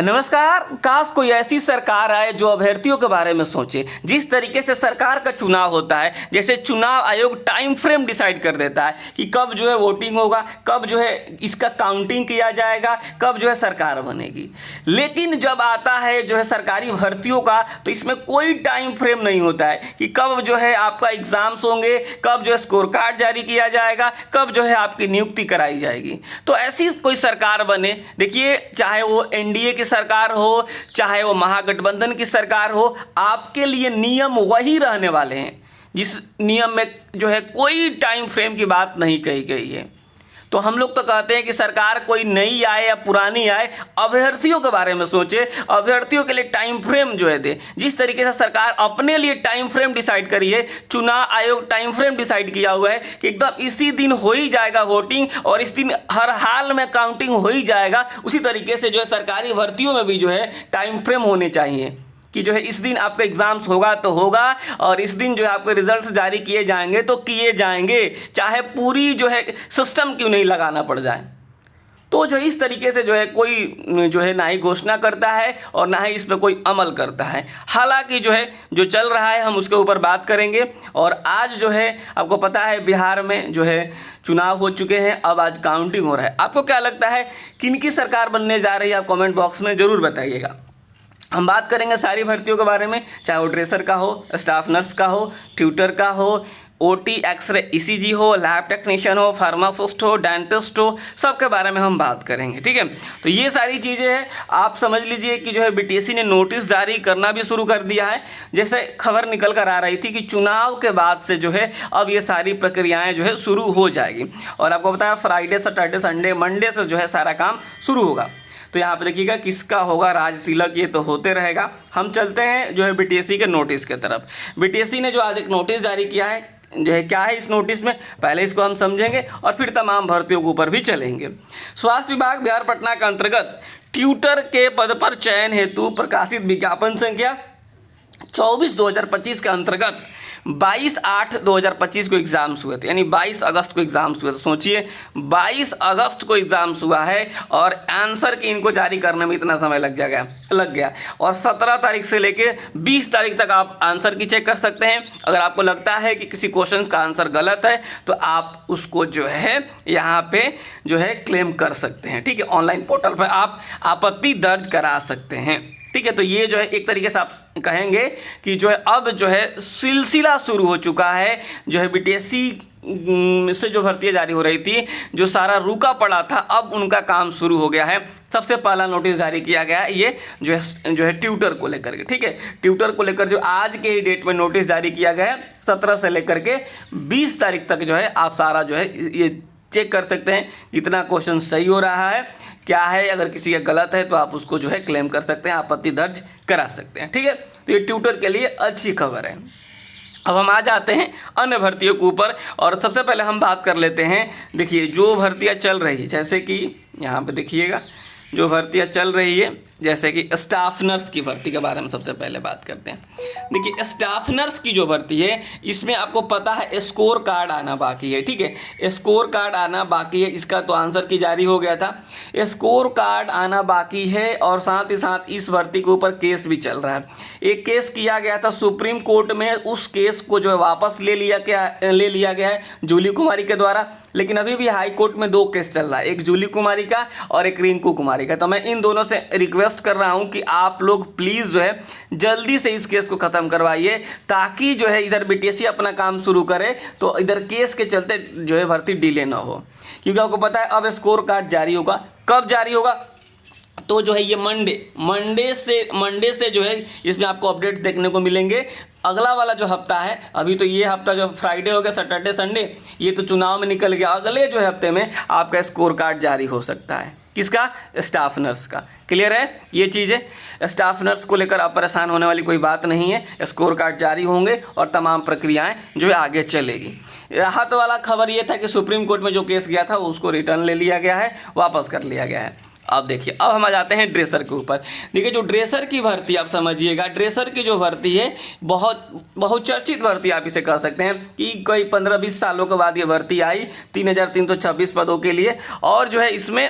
नमस्कार। काश कोई ऐसी सरकार आए जो अभ्यर्थियों के बारे में सोचे। जिस तरीके से सरकार का चुनाव होता है, जैसे चुनाव आयोग टाइम फ्रेम डिसाइड कर देता है कि कब जो है वोटिंग होगा, कब जो है इसका काउंटिंग किया जाएगा, कब जो है सरकार बनेगी। लेकिन जब आता है जो है सरकारी भर्तियों का, तो इसमें कोई टाइम फ्रेम नहीं होता है कि कब जो है आपका एग्जाम्स होंगे, कब जो है स्कोर कार्ड जारी किया जाएगा, कब जो है आपकी नियुक्ति कराई जाएगी। तो ऐसी कोई सरकार बने। देखिए, चाहे वो एनडीए की सरकार हो, चाहे वो महागठबंधन की सरकार हो, आपके लिए नियम वही रहने वाले हैं जिस नियम में जो है कोई टाइम फ्रेम की बात नहीं कही गई है। तो हम लोग तो कहते हैं कि सरकार कोई नई आए या पुरानी आए, अभ्यर्थियों के बारे में सोचे, अभ्यर्थियों के लिए टाइम फ्रेम जो है दे। जिस तरीके से सरकार अपने लिए टाइम फ्रेम डिसाइड करी है, चुनाव आयोग टाइम फ्रेम डिसाइड किया हुआ है कि एकदम इसी दिन हो ही जाएगा वोटिंग और इस दिन हर हाल में काउंटिंग हो ही जाएगा, उसी तरीके से जो है सरकारी भर्तियों में भी जो है टाइम फ्रेम होने चाहिए कि जो है इस दिन आपका एग्जाम्स होगा तो होगा और इस दिन जो है आपके रिजल्ट्स जारी किए जाएंगे तो किए जाएंगे, चाहे पूरी जो है सिस्टम क्यों नहीं लगाना पड़ जाए। तो जो इस तरीके से जो है कोई जो है ना ही घोषणा करता है और ना ही इस पर कोई अमल करता है। हालांकि जो है जो चल रहा है हम उसके ऊपर बात करेंगे। और आज जो है आपको पता है बिहार में जो है चुनाव हो चुके हैं, अब आज काउंटिंग हो रहा है। आपको क्या लगता है किनकी सरकार बनने जा रही है, आप कमेंट बॉक्स में ज़रूर बताइएगा। हम बात करेंगे सारी भर्तियों के बारे में, चाहे वो ड्रेसर का हो, स्टाफ नर्स का हो, ट्यूटर का हो, ओटी, एक्सरे, ईसीजी हो, लैब टेक्नीशियन हो, फार्मासिस्ट हो, डेंटिस्ट हो, सबके बारे में हम बात करेंगे। ठीक है, तो ये सारी चीज़ें हैं। आप समझ लीजिए कि जो है बीटीएससी ने नोटिस जारी करना भी शुरू कर दिया है। जैसे खबर निकल कर आ रही थी कि चुनाव के बाद से जो है अब ये सारी प्रक्रियाएँ जो है शुरू हो जाएगी। और आपको बताया फ्राइडे, सैटरडे, संडे, मंडे से जो है सारा काम शुरू होगा। तो यहाँ पे देखिएगा किसका होगा राज तिलक, ये तो होते रहेगा। हम चलते हैं जो है बीटीएससी के नोटिस के तरफ। बीटीएससी ने जो आज एक नोटिस जारी किया है, जो है क्या है इस नोटिस में, पहले इसको हम समझेंगे और फिर तमाम भर्तियों के ऊपर भी चलेंगे। स्वास्थ्य विभाग बिहार पटना के अंतर्गत ट्यूटर के पद पर चयन हेतु प्रकाशित विज्ञापन संख्या 24/2025 के अंतर्गत 22/8/2025 को एग्जाम्स हुए थे, यानी 22 अगस्त को एग्जाम्स हुए थे। सोचिए 22 अगस्त को एग्जाम्स हुआ है और आंसर की इनको जारी करने में इतना समय लग गया। और 17 तारीख से लेके 20 तारीख तक आप आंसर की चेक कर सकते हैं। अगर आपको लगता है कि किसी क्वेश्चन का आंसर गलत है तो आप उसको जो है यहाँ पे जो है क्लेम कर सकते हैं। ठीक है, ऑनलाइन पोर्टल पर आप आपत्ति दर्ज करा सकते हैं। ठीक है, तो ये जो है एक तरीके से आप कहेंगे कि जो है अब जो है सिलसिला शुरू हो चुका है। जो है बीटीएससी से जो भर्तियाँ जारी हो रही थी, जो सारा रुका पड़ा था, अब उनका काम शुरू हो गया है। सबसे पहला नोटिस जारी किया गया है ये जो है ट्यूटर को लेकर के। ठीक है, ट्यूटर को लेकर जो आज के ही डेट में नोटिस जारी किया गया है, 17 से लेकर के 20 तारीख तक जो है आप सारा जो है ये चेक कर सकते हैं कितना क्वेश्चन सही हो रहा है, क्या है। अगर किसी का गलत है तो आप उसको जो है क्लेम कर सकते हैं, आपत्ति दर्ज करा सकते हैं। ठीक है, तो ये ट्यूटर के लिए अच्छी खबर है। अब हम आ जाते हैं अन्य भर्तियों के ऊपर और सबसे पहले हम बात कर लेते हैं। देखिए जो भर्तियां चल रही है, जैसे कि यहाँ पे देखिएगा जो भर्तियां चल रही है, जैसे कि स्टाफ नर्स की भर्ती के बारे में सबसे पहले बात करते हैं। देखिए स्टाफ नर्स की जो भर्ती है, इसमें आपको पता है स्कोर कार्ड आना बाकी है। ठीक है, स्कोर कार्ड आना बाकी है, इसका तो आंसर की जारी हो गया था। स्कोर कार्ड आना बाकी है और साथ ही साथ इस भर्ती के ऊपर केस भी चल रहा है। एक केस किया गया था सुप्रीम कोर्ट में, उस केस को जो है वापस ले लिया गया है जूली कुमारी के द्वारा। लेकिन अभी भी हाई कोर्ट में 2 केस चल रहा है, एक जूली कुमारी का और एक रिंकू कुमारी का। तो मैं इन दोनों से रिक्वेस्ट कर रहा हूं कि आप लोग प्लीज जो है जल्दी से इस केस को खत्म करवाइए, ताकि जो है इधर बीटीएससी अपना काम शुरू करे तो इधर केस के चलते जो है भर्ती डिले ना हो। क्योंकि आपको पता है अब स्कोर कार्ड जारी होगा, कब जारी होगा, तो जो है ये मंडे से जो है इसमें आपको अपडेट देखने को मिलेंगे। अगला वाला जो हफ्ता है, अभी तो ये हफ्ता जो फ्राइडे हो गया, सैटरडे, संडे, ये तो चुनाव में निकल गया। अगले जो हफ्ते में आपका स्कोर कार्ड जारी हो सकता है। किसका? स्टाफ नर्स का। क्लियर है ये चीज़ें? स्टाफ नर्स को लेकर आप परेशान होने वाली कोई बात नहीं है। स्कोर कार्ड जारी होंगे और तमाम प्रक्रियाएं जो है आगे चलेगी। राहत वाला खबर ये था कि सुप्रीम कोर्ट में जो केस गया था उसको रिटर्न ले लिया गया है, वापस कर लिया गया है। अब देखिए, अब हम आ जाते हैं ड्रेसर के ऊपर। देखिए जो ड्रेसर की भर्ती, आप समझिएगा ड्रेसर की जो भर्ती है बहुत चर्चित भर्ती आप इसे कह सकते हैं कि कोई 15-20 सालों के बाद ये भर्ती आई 3326 पदों के लिए। और जो है इसमें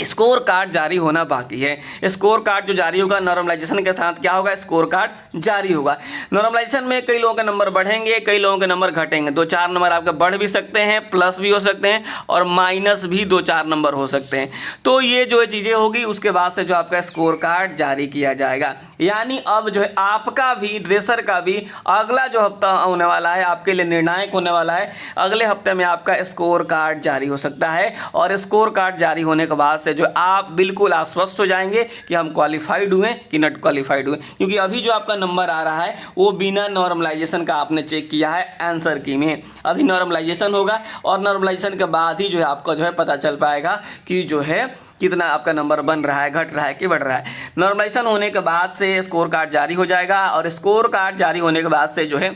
स्कोर कार्ड जारी होना बाकी है। स्कोर कार्ड जो जारी होगा नॉर्मलाइजेशन के साथ क्या होगा, स्कोर कार्ड जारी होगा। नॉर्मलाइजेशन में कई लोगों के नंबर बढ़ेंगे, कई लोगों के नंबर घटेंगे। 2-4 नंबर आपके बढ़ भी सकते हैं, प्लस भी हो सकते हैं और माइनस भी 2-4 नंबर हो सकते हैं। तो ये जो चीज़ें होगी उसके बाद से जो आपका स्कोर कार्ड जारी किया जाएगा। यानी अब जो है आपका भी, ड्रेसर का भी अगला जो हफ्ता होने वाला है आपके लिए निर्णायक होने वाला है। अगले हफ्ते में आपका स्कोर कार्ड जारी हो सकता है और स्कोर कार्ड जारी होने के बाद से जो आप बिल्कुल आश्वस्त हो जाएंगे कि हम क्वालिफाइड हुए कि नॉट क्वालिफाइड हुए, क्योंकि अभी जो आपका नंबर आ रहा है वो बिना नॉर्मलाइजेशन का आपने चेक किया है आंसर की में। अभी नॉर्मलाइजेशन होगा और नॉर्मलाइजेशन के बाद ही जो है आपका जो है पता चल पाएगा कि जो है कितना आपका नंबर बन रहा है, घट रहा है कि बढ़ रहा है। नॉर्मलाइजेशन होने के बाद से स्कोर कार्ड जारी हो जाएगा और स्कोर कार्ड जारी होने के बाद से जो है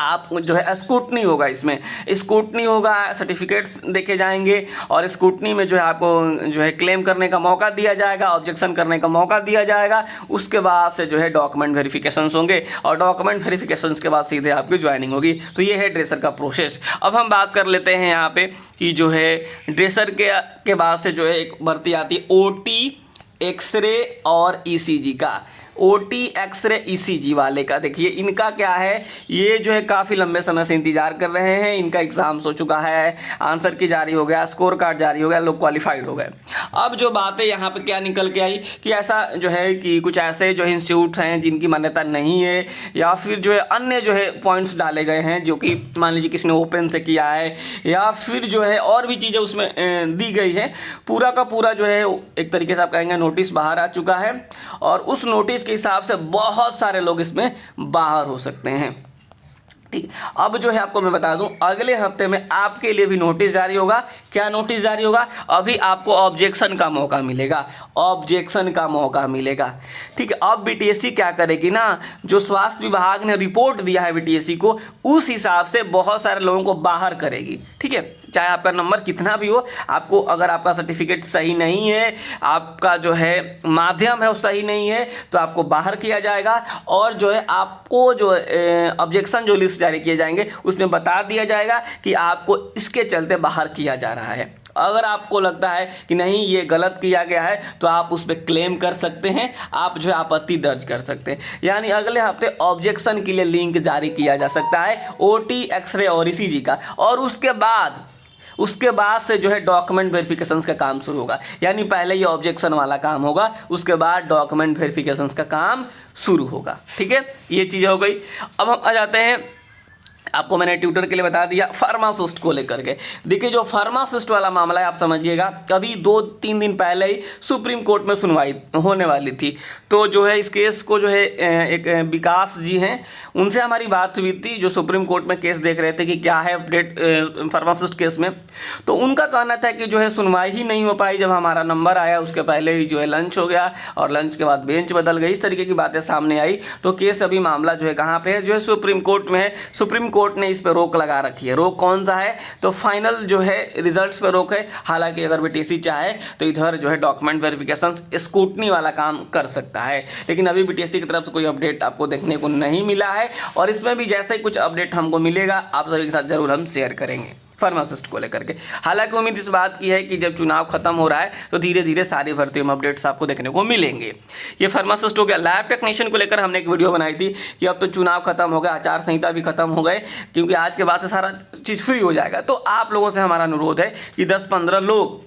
आप जो है स्क्रूटनी होगा, इसमें स्क्रूटनी होगा, सर्टिफिकेट्स देखे जाएंगे और स्क्रूटनी में जो है आपको जो है क्लेम करने का मौका दिया जाएगा, ऑब्जेक्शन करने का मौका दिया जाएगा। उसके बाद से जो है डॉक्यूमेंट वेरिफिकेशंस होंगे और डॉक्यूमेंट वेरिफिकेशंस के बाद सीधे आपकी ज्वाइनिंग होगी। तो ये है ड्रेसर का प्रोसेस। अब हम बात कर लेते हैं यहाँ पे कि जो है ड्रेसर के बाद से जो है एक भर्ती आती है ओटी, एक्सरे और ईसीजी का। ओटी, एक्सरे, ईसीजी वाले का देखिए इनका क्या है, ये जो है काफ़ी लंबे समय से इंतजार कर रहे हैं। इनका एग्ज़ाम्स हो चुका है, आंसर की जारी हो गया, स्कोर कार्ड जारी हो गया, लोग क्वालिफाइड हो गए। अब जो बातें यहाँ पे क्या निकल के आई कि ऐसा जो है कि कुछ ऐसे जो इंस्टीट्यूट हैं जिनकी मान्यता नहीं है या फिर जो है अन्य जो है पॉइंट्स डाले गए हैं जो कि मान लीजिए किसी ने ओपन से किया है या फिर जो है और भी चीज़ें उसमें दी गई है। पूरा का पूरा जो है एक तरीके से आप कहेंगे नोटिस बाहर आ चुका है और उस नोटिस के हिसाब से बहुत सारे लोग इसमें बाहर हो सकते हैं। ठीक, अब जो है आपको मैं बता दूं अगले हफ्ते में आपके लिए भी नोटिस जारी होगा। क्या नोटिस जारी होगा, अभी आपको ऑब्जेक्शन का मौका मिलेगा, ऑब्जेक्शन का मौका मिलेगा। ठीक है, अब बीटीएससी क्या करेगी ना, जो स्वास्थ्य विभाग ने रिपोर्ट दिया है बीटीएससी को उस हिसाब से बहुत सारे लोगों को बाहर करेगी। ठीक है, चाहे आपका नंबर कितना भी हो, आपको अगर आपका सर्टिफिकेट सही नहीं है, आपका जो है माध्यम है वो सही नहीं है, तो आपको बाहर किया जाएगा और जो है आपको जो ऑब्जेक्शन जो लिस्ट जारी किए जाएंगे उसमें बता दिया जाएगा कि आपको इसके चलते बाहर किया जा रहा है। अगर आपको लगता है कि नहीं ये गलत किया गया है तो आप उस पर क्लेम कर सकते हैं, आप जो है आपत्ति दर्ज कर सकते हैं। यानी अगले हफ्ते ऑब्जेक्शन के लिए लिंक जारी किया जा सकता है ओटी, एक्सरे और ईसीजी का। और उसके बाद से जो है डॉक्यूमेंट वेरिफिकेशंस का काम शुरू होगा। यानी पहले ये ऑब्जेक्शन वाला काम होगा, उसके बाद डॉक्यूमेंट वेरिफिकेशंस का काम शुरू होगा। ठीक है, ये चीज़ हो गई। अब हम आ जाते हैं, आपको मैंने ट्यूटर के लिए बता दिया फार्मासिस्ट को लेकर के। देखिए जो फार्मासिस्ट वाला मामला है आप समझिएगा, कभी 2-3 दिन पहले ही सुप्रीम कोर्ट में सुनवाई होने वाली थी। तो जो है इस केस को जो है एक विकास जी हैं उनसे हमारी बात हुई थी, जो सुप्रीम कोर्ट में केस देख रहे थे कि क्या है अपडेट फार्मासिस्ट केस में। तो उनका कहना था कि जो है सुनवाई ही नहीं हो पाई, जब हमारा नंबर आया उसके पहले ही जो है लंच हो गया और लंच के बाद बेंच बदल गई, इस तरीके की बातें सामने आई। तो केस अभी मामला जो है कहाँ पे है, जो है सुप्रीम कोर्ट में है। सुप्रीम कोर्ट ने इस पे रोक लगा रखी है। रोक कौन सा है, तो फाइनल जो है रिजल्ट्स पे रोक है। हालांकि अगर बीटीएससी चाहे तो इधर जो है डॉक्यूमेंट वेरिफिकेशन स्क्रूटनी वाला काम कर सकता है, लेकिन अभी बीटीएससी की तरफ से कोई अपडेट आपको देखने को नहीं मिला है और इसमें भी जैसे ही कुछ अपडेट हमको मिलेगा आप सभी के साथ जरूर हम शेयर करेंगे फार्मासिस्ट को लेकर के। हालांकि उम्मीद इस बात की है कि जब चुनाव खत्म हो रहा है तो धीरे धीरे सारी भर्ती में अपडेट्स आपको देखने को मिलेंगे। ये फार्मासिस्ट हो गया। लैब टेक्नीशियन को लेकर हमने एक वीडियो बनाई थी कि अब तो चुनाव खत्म हो गया, आचार संहिता भी खत्म हो गए, क्योंकि आज के बाद से सारा चीज़ फ्री हो जाएगा। तो आप लोगों से हमारा अनुरोध है कि 10-15 लोग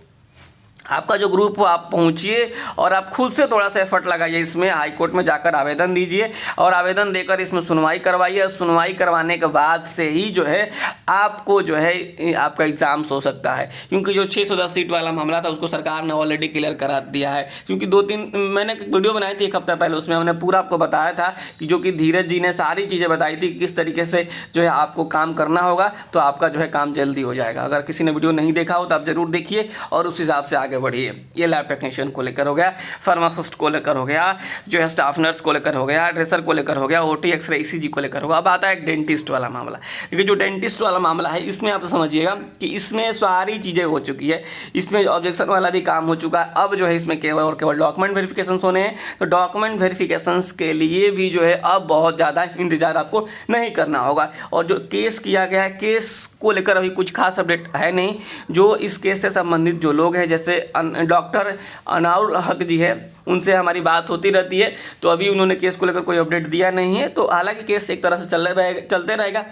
आपका जो ग्रुप हो आप पहुंचिए और आप खुद से थोड़ा सा एफर्ट लगाइए, इसमें हाई कोर्ट में जाकर आवेदन दीजिए और आवेदन देकर इसमें सुनवाई करवाइए। सुनवाई करवाने के बाद से ही जो है आपको जो है आपका एग्ज़ाम्स हो सकता है, क्योंकि जो 610 सीट वाला मामला था उसको सरकार ने ऑलरेडी क्लियर करा दिया है। क्योंकि 2-3 मैंने वीडियो बनाई थी 1 हफ्ता पहले, उसमें हमने पूरा आपको बताया था कि जो कि धीरज जी ने सारी चीज़ें बताई थी किस तरीके से जो है आपको काम करना होगा, तो आपका जो है काम जल्दी हो जाएगा। अगर किसी ने वीडियो नहीं देखा हो तो आप ज़रूर देखिए और उस हिसाब से आगे बढ़िए। ये लैब टेक्नीशियन को लेकर हो गया, फार्मासिस्ट को लेकर हो गया, जो है स्टाफ नर्स को लेकर हो गया, ड्रेसर को लेकर हो गया, ओटी, एक्सरे, ईसीजी को लेकर होगा। अब आता है एक डेंटिस्ट वाला मामला। क्योंकि जो डेंटिस्ट वाला मामला है इसमें आप तो समझिएगा कि इसमें सारी चीज़ें हो चुकी है, इसमें ऑब्जेक्शन वाला भी काम हो चुका है। अब जो है इसमें केवल और केवल डॉक्यूमेंट वेरिफिकेशन होने हैं। तो डॉक्यूमेंट वेरिफिकेशन के लिए भी जो है अब बहुत ज़्यादा इंतजार आपको नहीं करना होगा। और जो केस किया गया है, केस को लेकर अभी कुछ खास अपडेट है नहीं। जो इस केस से संबंधित जो लोग हैं, जैसे डॉक्टर अनाउल हक जी है, उनसे हमारी बात होती रहती है। तो अभी उन्होंने केस को लेकर कोई अपडेट दिया नहीं है। तो हालांकि केस एक तरह से चलते रहेगा,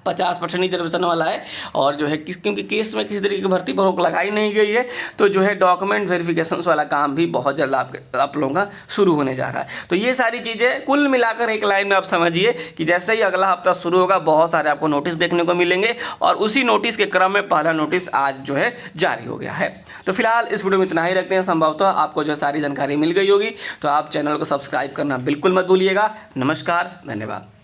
50% ही रिजर्वेशन वाला है। और जो है क्योंकि केस में किसी तरीके की भर्ती पर रोक लगाई नहीं गई है, तो जो है डॉक्यूमेंट वेरिफिकेशन वाला काम भी बहुत जल्द आप लोगों का शुरू होने जा रहा है। तो ये सारी चीज़ें कुल मिलाकर एक लाइन में आप समझिए कि जैसे ही अगला हफ्ता शुरू होगा, बहुत सारे आपको नोटिस देखने को मिलेंगे, और उसी नोटिस के क्रम में पहला नोटिस आज जो है जारी हो गया है। तो फिलहाल इस वीडियो में इतना ही रखते हैं। संभवतः आपको जो सारी जानकारी मिल गई होगी, तो आप चैनल को सब्सक्राइब करना बिल्कुल मत भूलिएगा। नमस्कार, धन्यवाद।